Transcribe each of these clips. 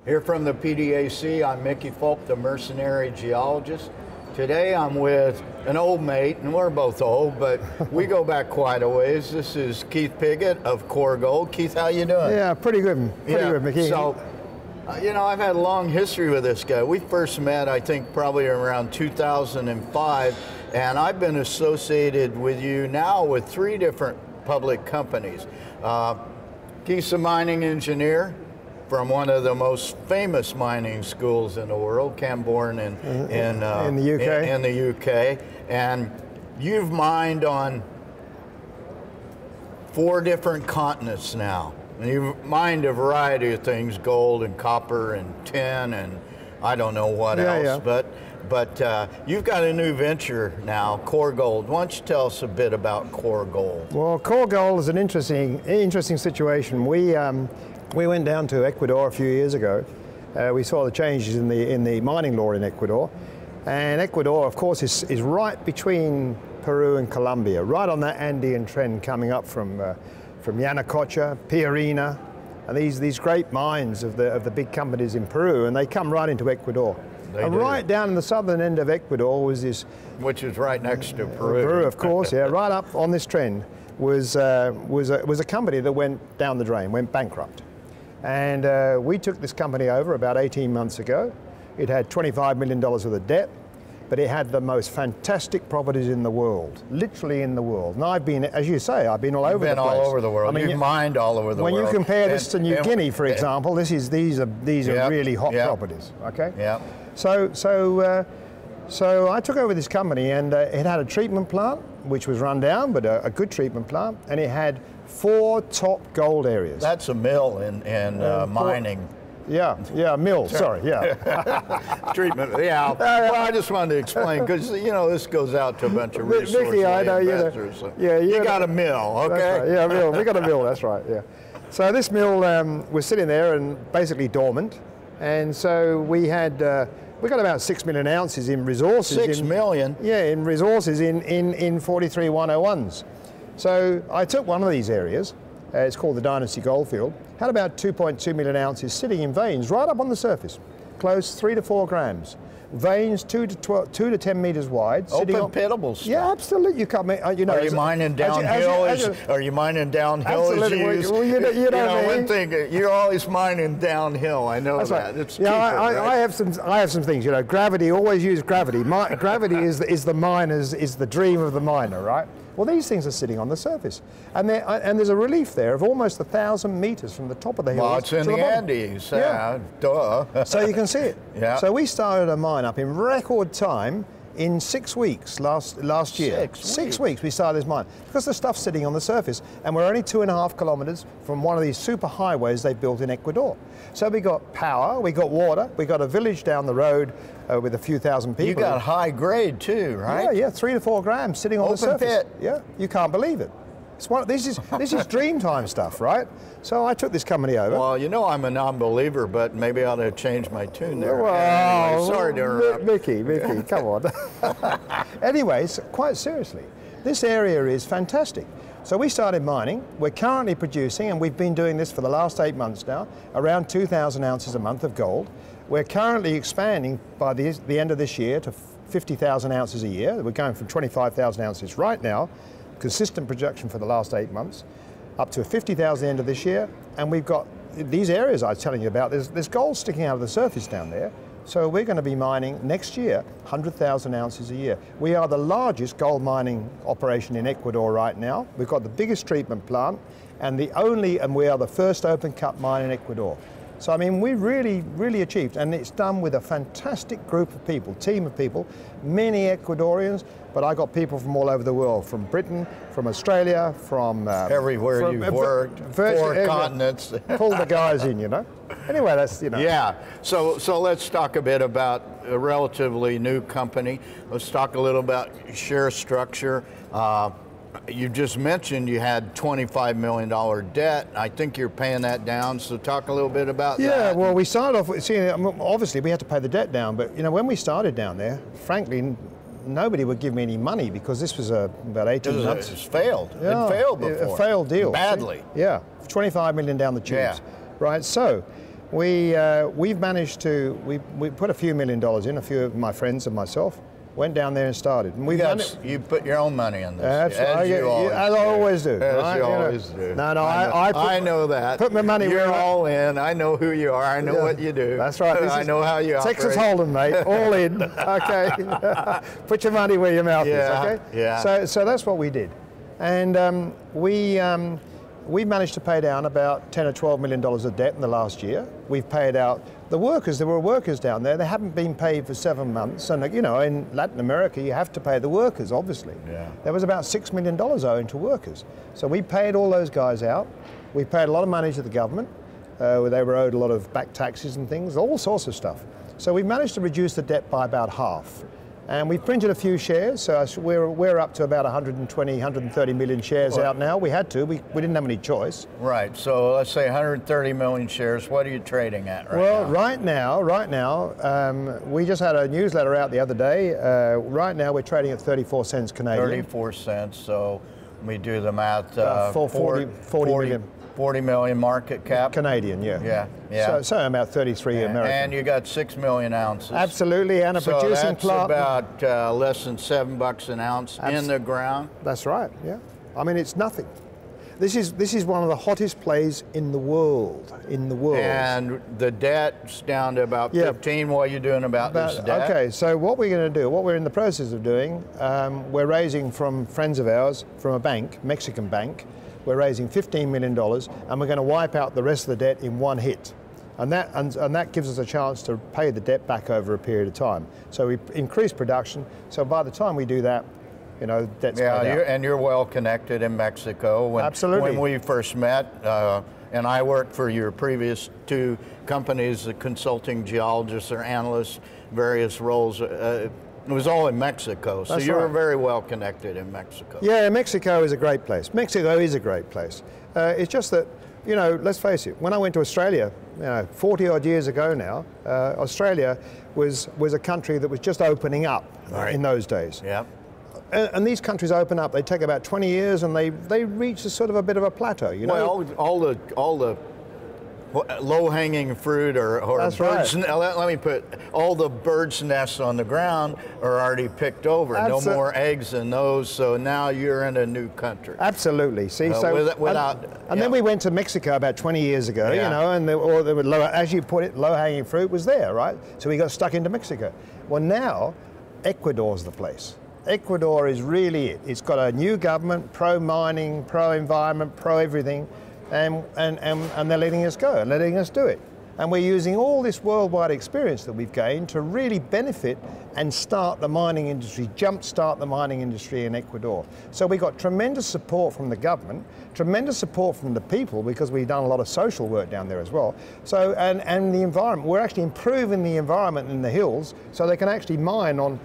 Here from the PDAC, I'm Mickey Fulp, the mercenary geologist. Today I'm with an old mate, and we're both old, but we go back quite a ways. This is Keith Piggott of Core Gold. Keith, how you doing? Yeah, pretty good. Pretty good, Mickey. So, you know, I've had a long history with this guy. We first met, I think, probably around 2005, and I've been associated with you now with 3 different public companies. Keith's a mining engineer from one of the most famous mining schools in the world, Camborne in the UK. In the UK, and you've mined on 4 different continents now. And you've mined a variety of things: gold and copper and tin and I don't know what else. Yeah. But you've got a new venture now, Core Gold. Why don't you tell us a bit about Core Gold? Well, Core Gold is an interesting situation. We went down to Ecuador a few years ago. We saw the changes in the mining law in Ecuador. And Ecuador, of course, is right between Peru and Colombia, right on that Andean trend coming up from Yanacocha, Piarina, and these great mines of the big companies in Peru, and they come right into Ecuador. And right down in the southern end of Ecuador was this... Which is right next to Peru. Peru, of course, yeah. Right up on this trend was a company that went down the drain, went bankrupt. And we took this company over about 18 months ago. It had $25 million worth of debt, but it had the most fantastic properties in the world, literally in the world. And I've been, as you say, I've been all over the place. You've been all over the world. I mean, you've mined all over the world. When you compare this to New Guinea, for example, these are really hot properties. Okay. Yeah. So I took over this company, and it had a treatment plant, which was run down, but a good treatment plant, and it had 4 top gold areas. That's a mill in mining. Yeah, mill, sorry, yeah. Treatment, yeah. Well, I just wanted to explain, because, you know, this goes out to a bunch of resource Mickey, I know, investors. You got a mill, okay? Right, yeah, mill. We got a mill, that's right, yeah. So this mill was sitting there and basically dormant, and so we got about 6 million ounces in resources. 6 million? Yeah, in resources in 43 101s. So I took one of these areas, it's called the Dynasty Goldfield, had about 2.2 million ounces sitting in veins right up on the surface, close 3 to 4 grams. Veins 2 to 10 meters wide. Open-pittable stuff. Yeah, absolutely. You can't, you know. Are you mining downhill? Are you mining downhill? Absolutely. Well, you know one thing, you're always mining downhill. I know that. Right. It's cheaper, right? I have some things. You know, gravity. Always use gravity. Gravity is the dream of the miner, right? Well, these things are sitting on the surface, and there's a relief there of almost 1,000 meters from the top of the hill. Well, it's in the Andes. Yeah, duh. So you can see it. Yeah. So we started a mine up in record time in 6 weeks last year. 6 weeks we started this mine because the stuff's sitting on the surface, and we're only 2.5 kilometers from one of these super highways they've built in Ecuador. So we got power, we got water, we got a village down the road with a few thousand people. You got high grade too, right? Yeah, 3 to 4 grams sitting on the surface. Open pit. Yeah, you can't believe it. This is dreamtime stuff, right? So I took this company over. Well, you know I'm a non-believer, but maybe I ought to change my tune there. Well, anyway, sorry to interrupt. Mickey, come on. Anyways, quite seriously, this area is fantastic. So we started mining. We're currently producing, and we've been doing this for the last 8 months now, around 2,000 ounces a month of gold. We're currently expanding by the end of this year to 50,000 ounces a year. We're going from 25,000 ounces right now, consistent production for the last 8 months, up to 50,000 at the end of this year. And we've got these areas I was telling you about. There's gold sticking out of the surface down there. So we're going to be mining next year 100,000 ounces a year. We are the largest gold mining operation in Ecuador right now. We've got the biggest treatment plant, and we are the first open cut mine in Ecuador. So I mean, we really achieved, and it's done with a fantastic group of people, team of people, many Ecuadorians, but I got people from all over the world, from Britain, from Australia, from everywhere you've worked, 4 continents. Pull the guys in, you know. Anyway, that's, you know. Yeah. So let's talk a bit about a relatively new company. Let's talk a little about share structure. You just mentioned you had $25 million debt. I think you're paying that down, so talk a little bit about that. Yeah, well, we started off with, obviously we had to pay the debt down, but you know, when we started down there, frankly, nobody would give me any money because this was about 18 months. It's failed. Yeah, it failed before. A failed deal. Badly. See? Yeah, 25 million down the tubes. Yeah. Right, so we've managed to, we put a few $1 million in, a few of my friends and myself, went down there and started. And you put your own money in this, as you always do. As right? you always do. No, I know that. Put my money You're where all in. I know who you are. I know what you do. That's right. I know how you operate. Texas Hold'em, mate. All in. Okay. Put your money where your mouth is. Okay. Yeah. So that's what we did, and we managed to pay down about $10 or $12 million of debt in the last year. We've paid out the workers. There were workers down there. They haven't been paid for 7 months. And you know, in Latin America, you have to pay the workers, obviously. Yeah. There was about $6 million owing to workers. So we paid all those guys out. We paid a lot of money to the government. They were owed a lot of back taxes and things, all sorts of stuff. So we managed to reduce the debt by about half. And we printed a few shares, so we're up to about 120, 130 million shares out now. We had to, we didn't have any choice. Right, so let's say 130 million shares. What are you trading at right now? Right now, we just had a newsletter out the other day. Right now we're trading at 34 cents Canadian. 34 cents, so we do the math. 40 million. 40 million market cap. Canadian, yeah. Yeah. So about 33 American. And you got 6 million ounces. Absolutely, and a producing plant. That's about less than $7 an ounce in the ground. That's right, yeah. I mean, it's nothing. This is one of the hottest plays in the world, And the debt's down to about 15. What are you doing about this debt? Okay, so what we're going to do, what we're in the process of doing, we're raising from friends of ours, from a bank, Mexican bank. We're raising $15 million, and we're going to wipe out the rest of the debt in one hit. And that gives us a chance to pay the debt back over a period of time. So we increase production, so by the time we do that, you know, debt's paid out. And you're well connected in Mexico. Absolutely. When we first met, and I worked for your previous 2 companies, the consulting geologists or analysts, various roles. It was all in Mexico, so you were very well connected in Mexico. Yeah, Mexico is a great place. Mexico is a great place. It's just that, you know, let's face it, when I went to Australia, 40 odd years ago now, Australia was a country that was just opening up in those days. Yeah. And these countries open up, they take about 20 years and they reach a sort of a bit of a plateau, you know? Well, all the low-hanging fruit or That's birds, right. let me put, all the birds' nests on the ground are already picked over. No more eggs in those, so now you're in a new country. Absolutely. See, then we went to Mexico about 20 years ago, you know, and there were as you put it, low-hanging fruit was there, right? So we got stuck into Mexico. Well, now Ecuador's the place. Ecuador is really it. It's got a new government, pro-mining, pro-environment, pro-everything. And they're letting us go and letting us do it. And we're using all this worldwide experience that we've gained to really benefit and start the mining industry, jumpstart the mining industry in Ecuador. So we got tremendous support from the government, tremendous support from the people because we've done a lot of social work down there as well. So, and the environment, we're actually improving the environment in the hills so they can actually mine on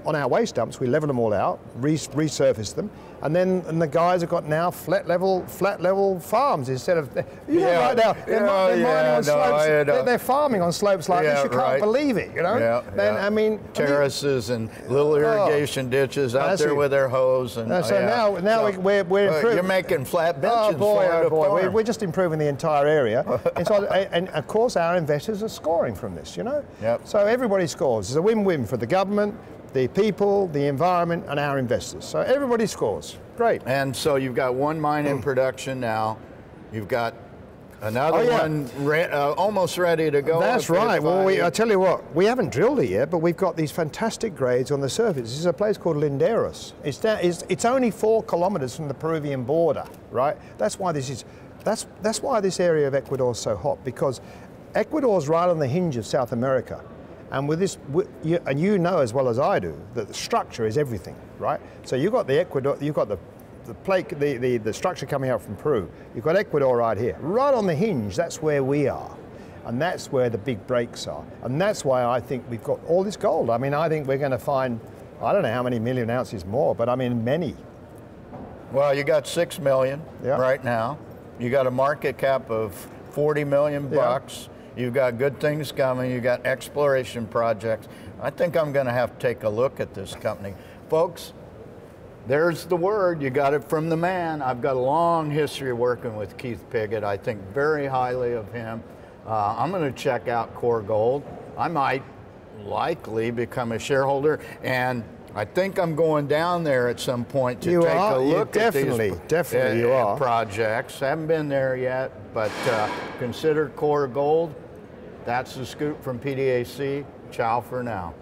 our waste dumps, we level them all out, resurface them, and the guys have got now flat level farms instead of, right now, they're mining on slopes, they're farming on slopes like this, you can't believe it, you know? I mean, terraces and little irrigation ditches out there with their hose. And now we're improving. You're making flat benches. Oh boy, we're just improving the entire area. and of course our investors are scoring from this, you know? So everybody scores. It's a win-win for the government, the people, the environment, and our investors. So everybody scores. Great. And so you've got one mine in production now. You've got another one almost ready to go. That's right. Well, I tell you what, we haven't drilled it yet, but we've got these fantastic grades on the surface. This is a place called Linderos. It's only 4 kilometers from the Peruvian border, right? That's why that's why this area of Ecuador is so hot, because Ecuador's right on the hinge of South America. And with this, and you know as well as I do that the structure is everything, right? So you've got the Ecuador, you've got the plate, the structure coming out from Peru. You've got Ecuador right here, right on the hinge. That's where we are, and that's where the big breaks are. And that's why I think we've got all this gold. I mean, I think we're going to find, I don't know how many million ounces more, but I mean many. Well, you got 6 million right now. You got a market cap of 40 million bucks. You've got good things coming. You've got exploration projects. I think I'm going to have to take a look at this company. Folks, there's the word. You got it from the man. I've got a long history of working with Keith Piggott. I think very highly of him. I'm going to check out Core Gold. I might likely become a shareholder, and I think I'm going down there at some point to take a look at these projects. Haven't been there yet, but consider Core Gold. That's the scoop from PDAC. Ciao for now.